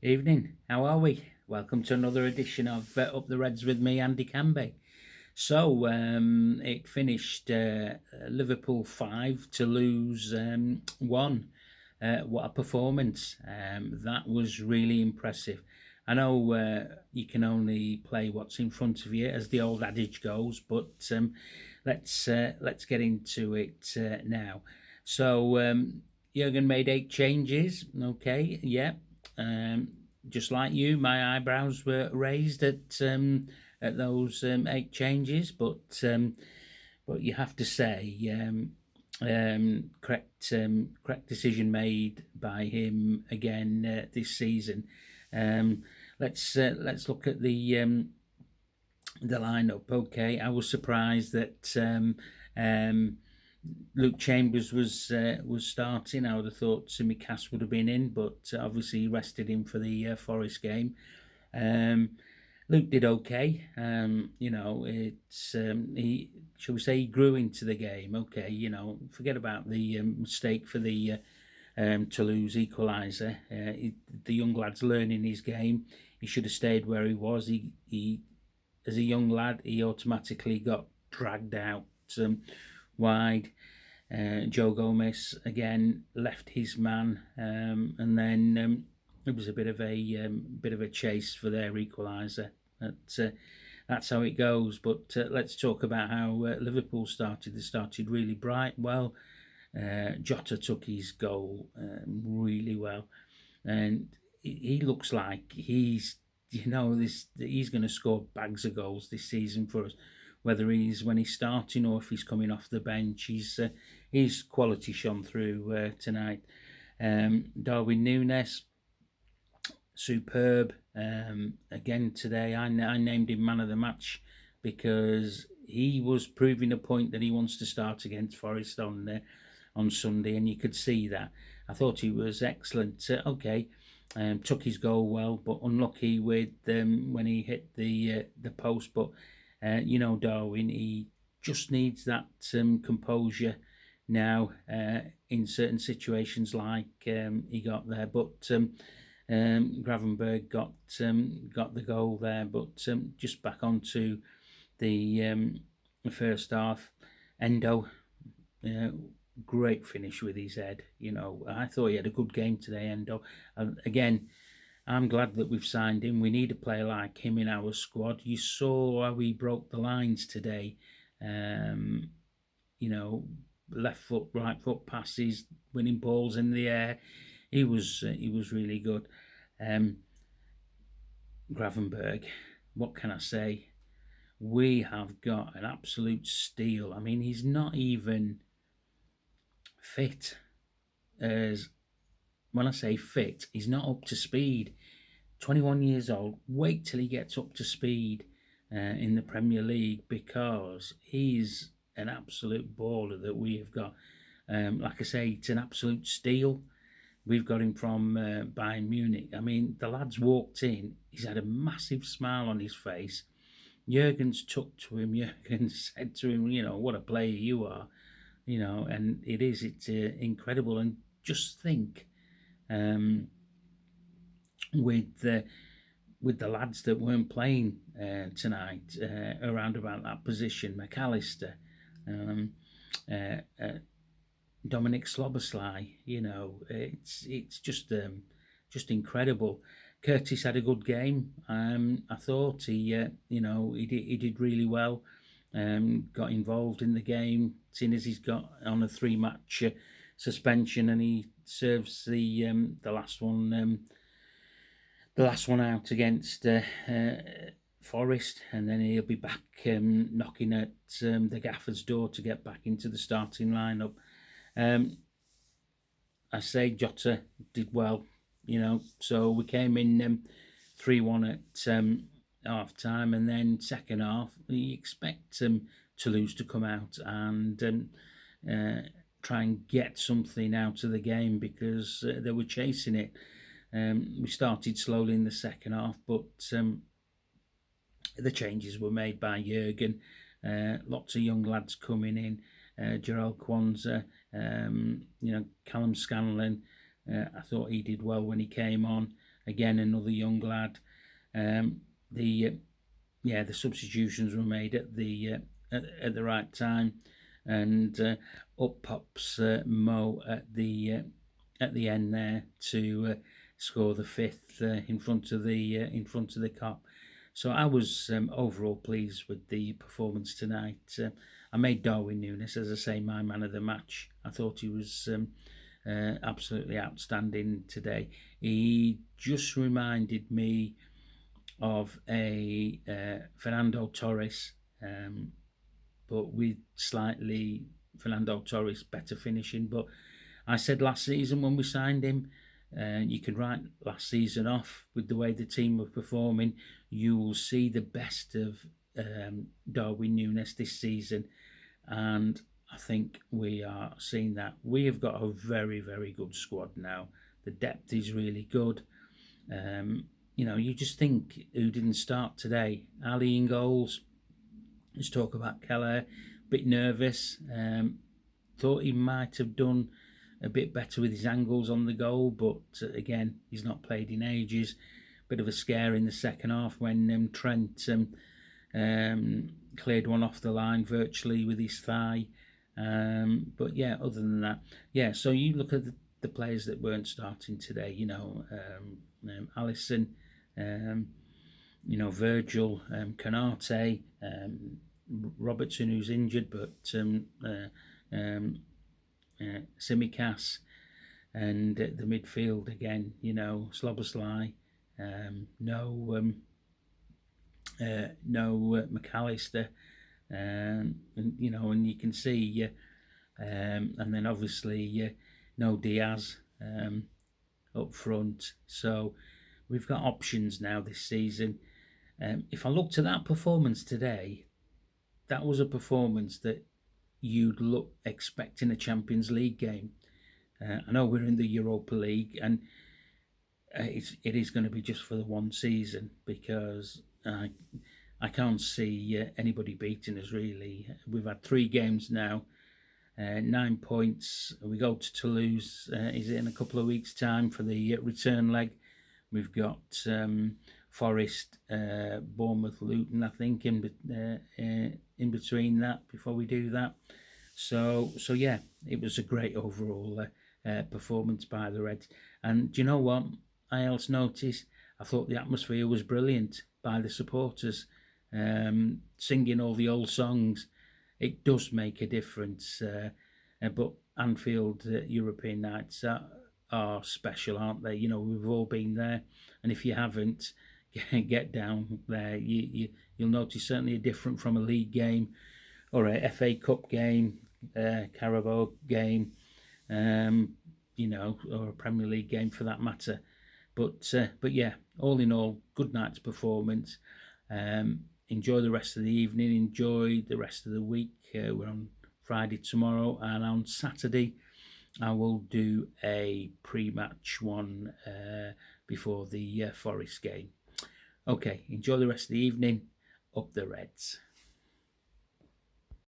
Evening, how are we? Welcome to another edition of Up the Reds with me, Andy Canby. It finished Liverpool 5 to lose 1. What a performance! That was really impressive. I know you can only play what's in front of you, as the old adage goes, but let's get into it now. Jurgen made 8 changes. Okay, yeah. Um, just like you, my eyebrows were raised at those 8 changes, but you have to say, correct decision made by him again this season. Um, let's look at the lineup. Okay, I was surprised that Luke Chambers was starting. I would have thought Simicast would have been in, but obviously he rested him for the Forest game. Um, Luke did okay. It's he shall we say he grew into the game. Okay, forget about the mistake for the Toulouse equaliser. The young lad's learning his game. He should have stayed where he was. He as a young lad, he automatically got dragged out wide. Joe Gomez again left his man, and then it was a bit of a chase for their equaliser. That's how it goes. But let's talk about how Liverpool started. They started really bright. Well, Jota took his goal really well, and he looks like he's going to score bags of goals this season for us. Whether he's when he's starting or if he's coming off the bench, his quality shone through tonight. Darwin Núñez, superb. Again today, I named him man of the match because he was proving a point that he wants to start against Forest on Sunday, and you could see that. I thought he was excellent. Took his goal well, but unlucky with when he hit the post. But Darwin, he just needs that composure now in certain situations like he got there. But Gravenberg got the goal there. But just back onto the first half, Endo. Great finish with his head. I thought he had a good game today, Endo. Again, I'm glad that we've signed him. We need a player like him in our squad. You saw how he broke the lines today. Left foot, right foot passes, winning balls in the air. He was really good. Gravenberg, what can I say? We have got an absolute steal. I mean, he's not even fit. As when I say fit, he's not up to speed. 21 years old. Wait till he gets up to speed in the Premier League, because he's an absolute baller that we have got. Like I say, it's an absolute steal. We've got him from Bayern Munich. I mean, the lad's walked in. He's had a massive smile on his face. Jurgen's took to him. Jurgen said to him, what a player you are. And it's incredible. And just think, with the lads that weren't playing tonight around about that position, McAllister, Dominic Slobosly, it's just incredible. Curtis had a good game. I thought he did really well. Got involved in the game, seeing as he's got on a 3-match suspension, and he serves the last one. The last one out against Forest, and then he'll be back knocking at the gaffer's door to get back into the starting lineup. I say Jota did well, so we came in 3-1 at half time, and then second half, you expect Toulouse to come out and try and get something out of the game, because they were chasing it. We started slowly in the second half, but the changes were made by Jurgen. Lots of young lads coming in. Jarell Kwanzaa, Callum Scanlon. I thought he did well when he came on. again, another young lad. The substitutions were made at the right time, and up pops Mo at the end there to score the fifth in front of the Kop. So I was overall pleased with the performance tonight. I made Darwin Núñez, as I say, my man of the match. I thought he was absolutely outstanding today. He just reminded me of a Fernando Torres, but with slightly Fernando Torres better finishing. But I said last season when we signed him, you could write last season off with the way the team were performing. You will see the best of Darwin Núñez this season, and I think we are seeing that. We have got a very, very good squad now. The depth is really good. You just think who didn't start today? Ali in goals. Let's talk about Keller. Bit nervous. Thought he might have done a bit better with his angles on the goal, but again, he's not played in ages. Bit of a scare in the second half when Trent cleared one off the line virtually with his thigh. But yeah, other than that, so you look at the players that weren't starting today, Alisson, Virgil, Konate, Robertson, who's injured, but Tsimikas, and the midfield again, Szoboszlai, no McAllister, and you can see, and then obviously no Diaz up front. So we've got options now this season. If I looked at that performance today, that was a performance that you'd look expecting a Champions League game. I know we're in the Europa League, and it is going to be just for the one season, because I can't see anybody beating us, really. We've had 3 games now, 9 points. We go to Toulouse, is it in a couple of weeks' time for the return leg? We've got Forest, Bournemouth, Luton, I think, in between that, before we do that. So yeah, it was a great overall performance by the Reds. And do you know what I else noticed? I thought the atmosphere was brilliant by the supporters, singing all the old songs. It does make a difference. But Anfield European nights are special, aren't they? We've all been there, and if you haven't, get down there. You'll notice certainly a different from a league game or a FA Cup game, Carabao game, or a Premier League game for that matter. But yeah, all in all, good night's performance. Enjoy the rest of the evening. Enjoy the rest of the week. We're on Friday tomorrow, and on Saturday I will do a pre-match one before the Forest game. Okay, enjoy the rest of the evening. Up the Reds.